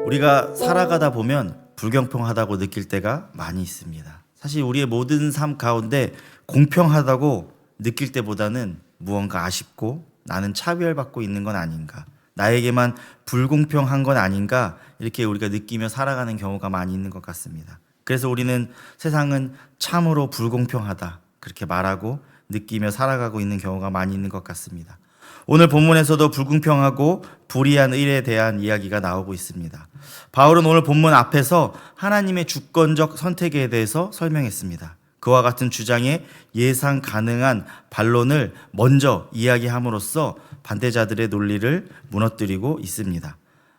우리가 살아가다 보면 불공평하다고 느낄 때가 많이 있습니다. 사실 우리의 모든 삶 가운데 공평하다고 느낄 때보다는 무언가 아쉽고 나는 차별받고 있는 건 아닌가, 나에게만 불공평한 건 아닌가, 이렇게 우리가 느끼며 살아가는 경우가 많이 있는 것 같습니다. 그래서 우리는 세상은 참으로 불공평하다 그렇게 말하고 느끼며 살아가고 있는 경우가 많이 있는 것 같습니다. 오늘 본문에서도 불공평하고 불의한 일에 대한 이야기가 나오고 있습니다. 바울은 오늘 본문 앞에서 하나님의 주권적 선택에 대해서 설명했습니다. 그와 같은 주장에 예상 가능한 반론을 먼저 이야기함으로써 반대자들의 논리를 무너뜨리고 있습니다.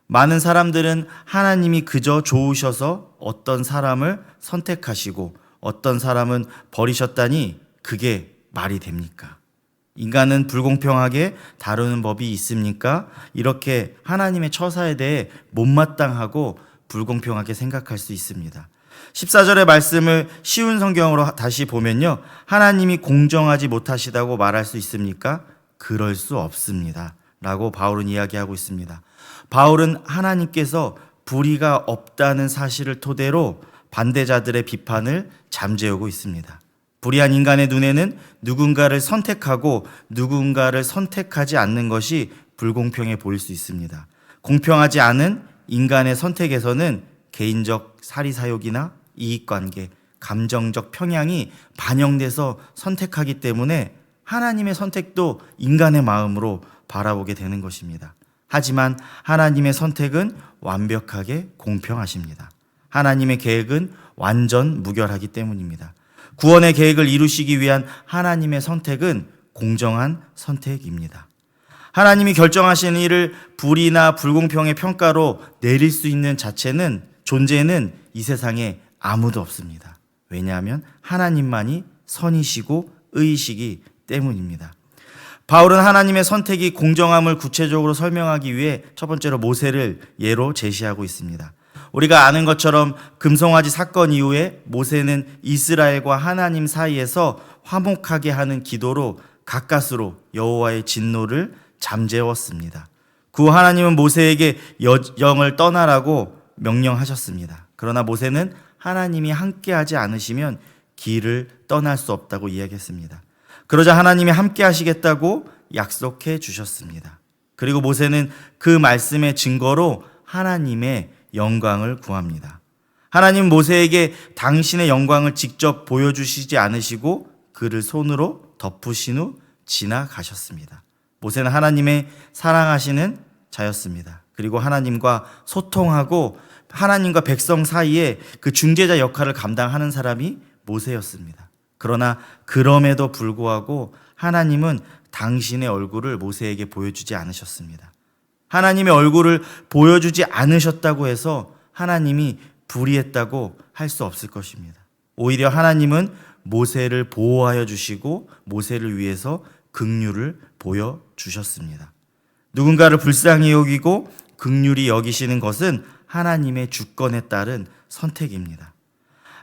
많은 사람들은 하나님이 그저 좋으셔서 어떤 사람을 선택하시고 어떤 사람은 버리셨다니 그게 말이 됩니까? 인간은 불공평하게 다루는 법이 있습니까? 이렇게 하나님의 처사에 대해 못마땅하고 불공평하게 생각할 수 있습니다. 14절의 말씀을 쉬운 성경으로 다시 보면요, 하나님이 공정하지 못하시다고 말할 수 있습니까? 그럴 수 없습니다 라고 바울은 이야기하고 있습니다. 바울은 하나님께서 불의가 없다는 사실을 토대로 반대자들의 비판을 잠재우고 있습니다. 불의한 인간의 눈에는 누군가를 선택하고 누군가를 선택하지 않는 것이 불공평해 보일 수 있습니다. 공평하지 않은 인간의 선택에서는 개인적 사리사욕이나 이익관계, 감정적 평양이 반영돼서 선택하기 때문에 하나님의 선택도 인간의 마음으로 바라보게 되는 것입니다. 하지만 하나님의 선택은 완벽하게 공평하십니다. 하나님의 계획은 완전 무결하기 때문입니다. 구원의 계획을 이루시기 위한 하나님의 선택은 공정한 선택입니다. 하나님이 결정하시는 일을 불의나 불공평의 평가로 내릴 수 있는 존재는 이 세상에 아무도 없습니다. 왜냐하면 하나님만이 선이시고 의이시기 때문입니다. 바울은 하나님의 선택이 공정함을 구체적으로 설명하기 위해 첫 번째로 모세를 예로 제시하고 있습니다. 우리가 아는 것처럼 금송아지 사건 이후에 모세는 이스라엘과 하나님 사이에서 화목하게 하는 기도로 가까스로 여호와의 진노를 잠재웠습니다. 그 후 하나님은 모세에게 여정을 떠나라고 명령하셨습니다. 그러나 모세는 하나님이 함께하지 않으시면 길을 떠날 수 없다고 이야기했습니다. 그러자 하나님이 함께 하시겠다고 약속해 주셨습니다. 그리고 모세는 그 말씀의 증거로 하나님의 영광을 구합니다. 하나님 모세에게 당신의 영광을 직접 보여주시지 않으시고 그를 손으로 덮으신 후 지나가셨습니다. 모세는 하나님의 사랑하시는 자였습니다. 그리고 하나님과 소통하고 하나님과 백성 사이에 그 중재자 역할을 감당하는 사람이 모세였습니다. 그러나 그럼에도 불구하고 하나님은 당신의 얼굴을 모세에게 보여주지 않으셨습니다. 하나님의 얼굴을 보여주지 않으셨다고 해서 하나님이 불의했다고 할 수 없을 것입니다. 오히려 하나님은 모세를 보호하여 주시고 모세를 위해서 긍휼을 보여주셨습니다. 누군가를 불쌍히 여기고 긍휼히 여기시는 것은 하나님의 주권에 따른 선택입니다.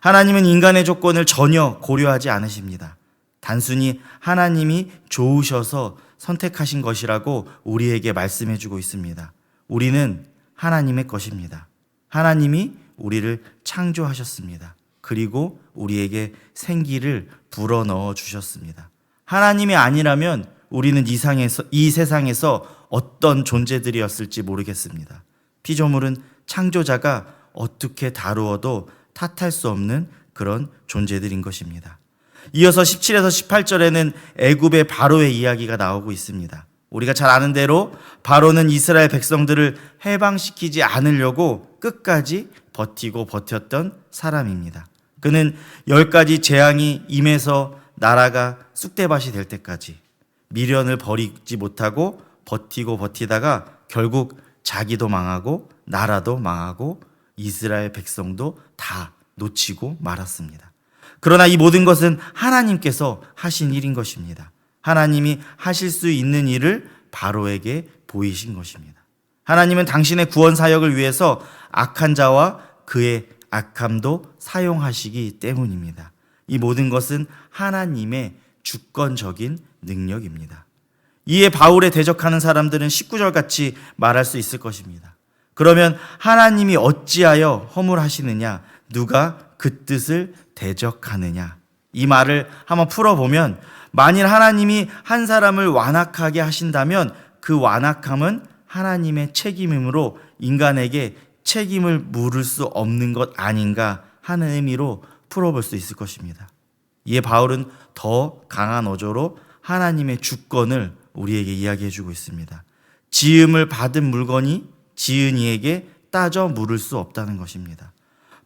하나님은 인간의 조건을 전혀 고려하지 않으십니다. 단순히 하나님이 좋으셔서 선택하신 것이라고 우리에게 말씀해 주고 있습니다. 우리는 하나님의 것입니다. 하나님이 우리를 창조하셨습니다. 그리고 우리에게 생기를 불어넣어 주셨습니다. 하나님이 아니라면 우리는 이 세상에서 어떤 존재들이었을지 모르겠습니다. 피조물은 창조자가 어떻게 다루어도 탓할 수 없는 그런 존재들인 것입니다. 이어서 17에서 18절에는 애굽의 바로의 이야기가 나오고 있습니다. 우리가 잘 아는 대로 바로는 이스라엘 백성들을 해방시키지 않으려고 끝까지 버텼던 사람입니다. 그는 10가지 재앙이 임해서 나라가 쑥대밭이 될 때까지 미련을 버리지 못하고 버티다가 결국 자기도 망하고 나라도 망하고 이스라엘 백성도 다 놓치고 말았습니다. 그러나 이 모든 것은 하나님께서 하신 일인 것입니다. 하나님이 하실 수 있는 일을 바로에게 보이신 것입니다. 하나님은 당신의 구원 사역을 위해서 악한 자와 그의 악함도 사용하시기 때문입니다. 이 모든 것은 하나님의 주권적인 능력입니다. 이에 바울에 대적하는 사람들은 19절같이 말할 수 있을 것입니다. 그러면 하나님이 어찌하여 허물하시느냐? 누가 그 뜻을 대적하느냐? 이 말을 한번 풀어보면, 만일 하나님이 한 사람을 완악하게 하신다면 그 완악함은 하나님의 책임이므로 인간에게 책임을 물을 수 없는 것 아닌가 하는 의미로 풀어볼 수 있을 것입니다. 이에 바울은 더 강한 어조로 하나님의 주권을 우리에게 이야기해주고 있습니다. 지음을 받은 물건이 지은 이에게 따져 물을 수 없다는 것입니다.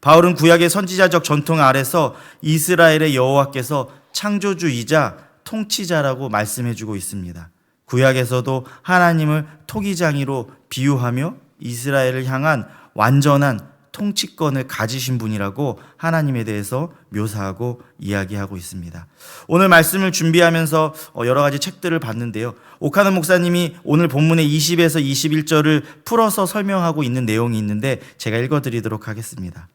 바울은 구약의 선지자적 전통 아래서 이스라엘의 여호와께서 창조주이자 통치자라고 말씀해주고 있습니다. 구약에서도 하나님을 토기장이로 비유하며 이스라엘을 향한 완전한 통치권을 가지신 분이라고 하나님에 대해서 묘사하고 이야기하고 있습니다. 오늘 말씀을 준비하면서 여러 가지 책들을 봤는데요. 오카노 목사님이 오늘 본문의 20에서 21절을 풀어서 설명하고 있는 내용이 있는데 제가 읽어드리도록 하겠습니다.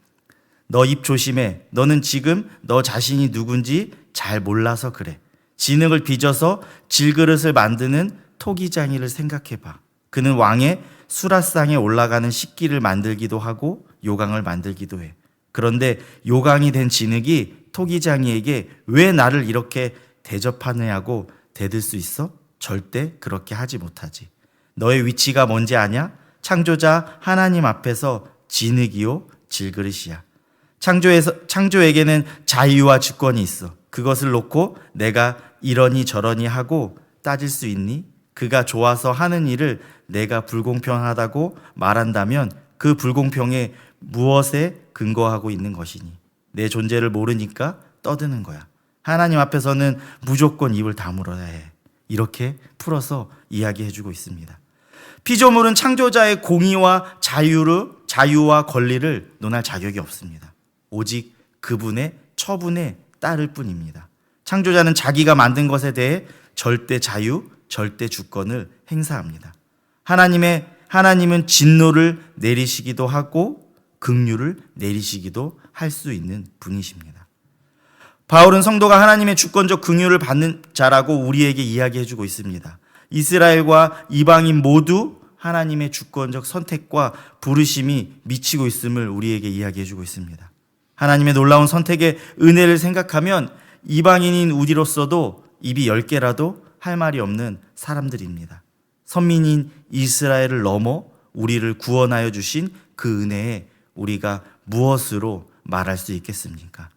너 입 조심해. 너는 지금 너 자신이 누군지 잘 몰라서 그래. 진흙을 빚어서 질그릇을 만드는 토기장이를 생각해봐. 그는 왕의 수라상에 올라가는 식기를 만들기도 하고 요강을 만들기도 해. 그런데 요강이 된 진흙이 토기장이에게 왜 나를 이렇게 대접하느냐고 대들 수 있어? 절대 그렇게 하지 못하지. 너의 위치가 뭔지 아냐? 창조자 하나님 앞에서 진흙이요 질그릇이야. 창조에게는 자유와 주권이 있어. 그것을 놓고 내가 이러니 저러니 하고 따질 수 있니? 그가 좋아서 하는 일을 내가 불공평하다고 말한다면 그 불공평에 무엇에 근거하고 있는 것이니? 내 존재를 모르니까 떠드는 거야. 하나님 앞에서는 무조건 입을 다물어야 해. 이렇게 풀어서 이야기해주고 있습니다. 피조물은 창조자의 공의와 자유와 권리를 논할 자격이 없습니다. 오직 그분의 처분에 따를 뿐입니다. 창조자는 자기가 만든 것에 대해 절대 자유, 절대 주권을 행사합니다. 하나님은 진노를 내리시기도 하고 긍휼을 내리시기도 할 수 있는 분이십니다. 바울은 성도가 하나님의 주권적 긍휼을 받는 자라고 우리에게 이야기해주고 있습니다. 이스라엘과 이방인 모두 하나님의 주권적 선택과 부르심이 미치고 있음을 우리에게 이야기해주고 있습니다. 하나님의 놀라운 선택의 은혜를 생각하면 이방인인 우리로서도 입이 10개라도 할 말이 없는 사람들입니다. 선민인 이스라엘을 넘어 우리를 구원하여 주신 그 은혜에 우리가 무엇으로 말할 수 있겠습니까?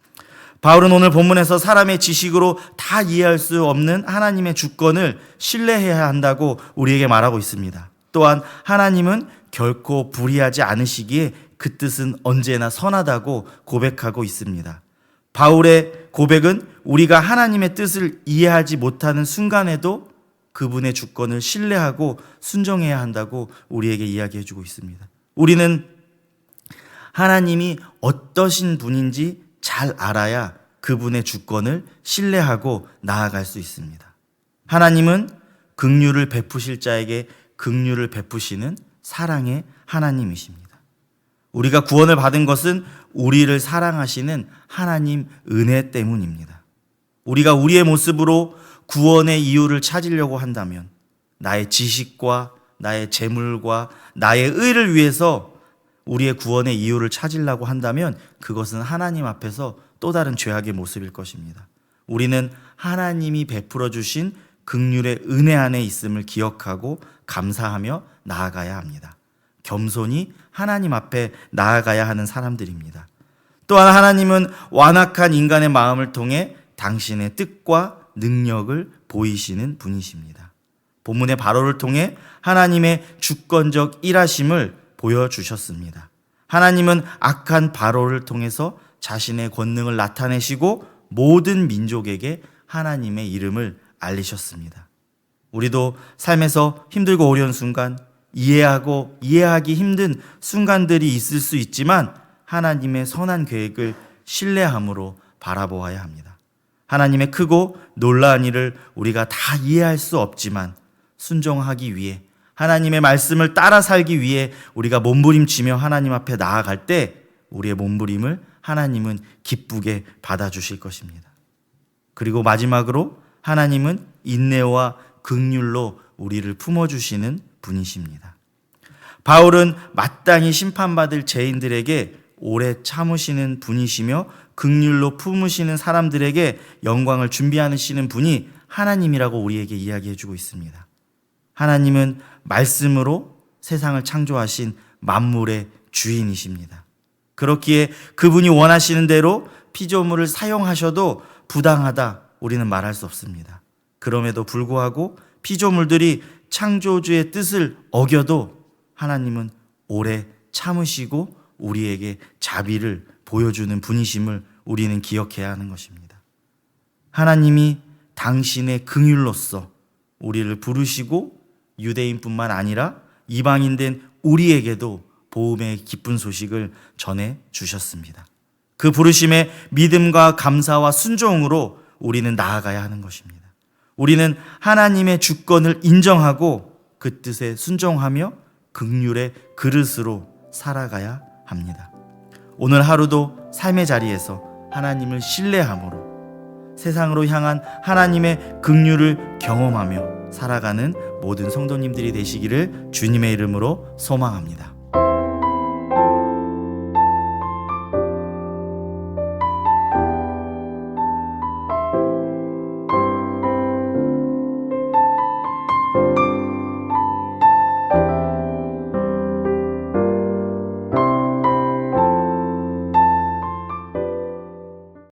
바울은 오늘 본문에서 사람의 지식으로 다 이해할 수 없는 하나님의 주권을 신뢰해야 한다고 우리에게 말하고 있습니다. 또한 하나님은 결코 불의하지 않으시기에 그 뜻은 언제나 선하다고 고백하고 있습니다. 바울의 고백은 우리가 하나님의 뜻을 이해하지 못하는 순간에도 그분의 주권을 신뢰하고 순종해야 한다고 우리에게 이야기해주고 있습니다. 우리는 하나님이 어떠신 분인지 잘 알아야 그분의 주권을 신뢰하고 나아갈 수 있습니다. 하나님은 긍휼을 베푸실 자에게 긍휼을 베푸시는 사랑의 하나님이십니다. 우리가 구원을 받은 것은 우리를 사랑하시는 하나님 은혜 때문입니다. 우리가 우리의 모습으로 구원의 이유를 찾으려고 한다면 나의 지식과 나의 재물과 나의 의를 위해서 우리의 구원의 이유를 찾으려고 한다면 그것은 하나님 앞에서 또 다른 죄악의 모습일 것입니다. 우리는 하나님이 베풀어 주신 긍휼의 은혜 안에 있음을 기억하고 감사하며 나아가야 합니다. 겸손히 하나님 앞에 나아가야 하는 사람들입니다. 또한 하나님은 완악한 인간의 마음을 통해 당신의 뜻과 능력을 보이시는 분이십니다. 본문의 바로를 통해 하나님의 주권적 일하심을 보여주셨습니다. 하나님은 악한 바로를 통해서 자신의 권능을 나타내시고 모든 민족에게 하나님의 이름을 알리셨습니다. 우리도 삶에서 힘들고 어려운 순간, 이해하기 힘든 순간들이 있을 수 있지만 하나님의 선한 계획을 신뢰함으로 바라보아야 합니다. 하나님의 크고 놀라운 일을 우리가 다 이해할 수 없지만 순종하기 위해 하나님의 말씀을 따라 살기 위해 우리가 몸부림치며 하나님 앞에 나아갈 때 우리의 몸부림을 하나님은 기쁘게 받아주실 것입니다. 그리고 마지막으로 하나님은 인내와 긍휼로 우리를 품어주시는 분이십니다. 바울은 마땅히 심판받을 죄인들에게 오래 참으시는 분이시며 긍휼로 품으시는 사람들에게 영광을 준비하시는 분이 하나님이라고 우리에게 이야기해주고 있습니다. 하나님은 말씀으로 세상을 창조하신 만물의 주인이십니다. 그렇기에 그분이 원하시는 대로 피조물을 사용하셔도 부당하다 우리는 말할 수 없습니다. 그럼에도 불구하고 피조물들이 창조주의 뜻을 어겨도 하나님은 오래 참으시고 우리에게 자비를 보여주는 분이심을 우리는 기억해야 하는 것입니다. 하나님이 당신의 긍휼로서 우리를 부르시고 유대인뿐만 아니라 이방인된 우리에게도 보험의 기쁜 소식을 전해 주셨습니다. 그 부르심에 믿음과 감사와 순종으로 우리는 나아가야 하는 것입니다. 우리는 하나님의 주권을 인정하고 그 뜻에 순종하며 긍휼의 그릇으로 살아가야 합니다. 오늘 하루도 삶의 자리에서 하나님을 신뢰함으로 세상으로 향한 하나님의 긍휼을 경험하며 살아가는 모든 성도님들이 되시기를 주님의 이름으로 소망합니다.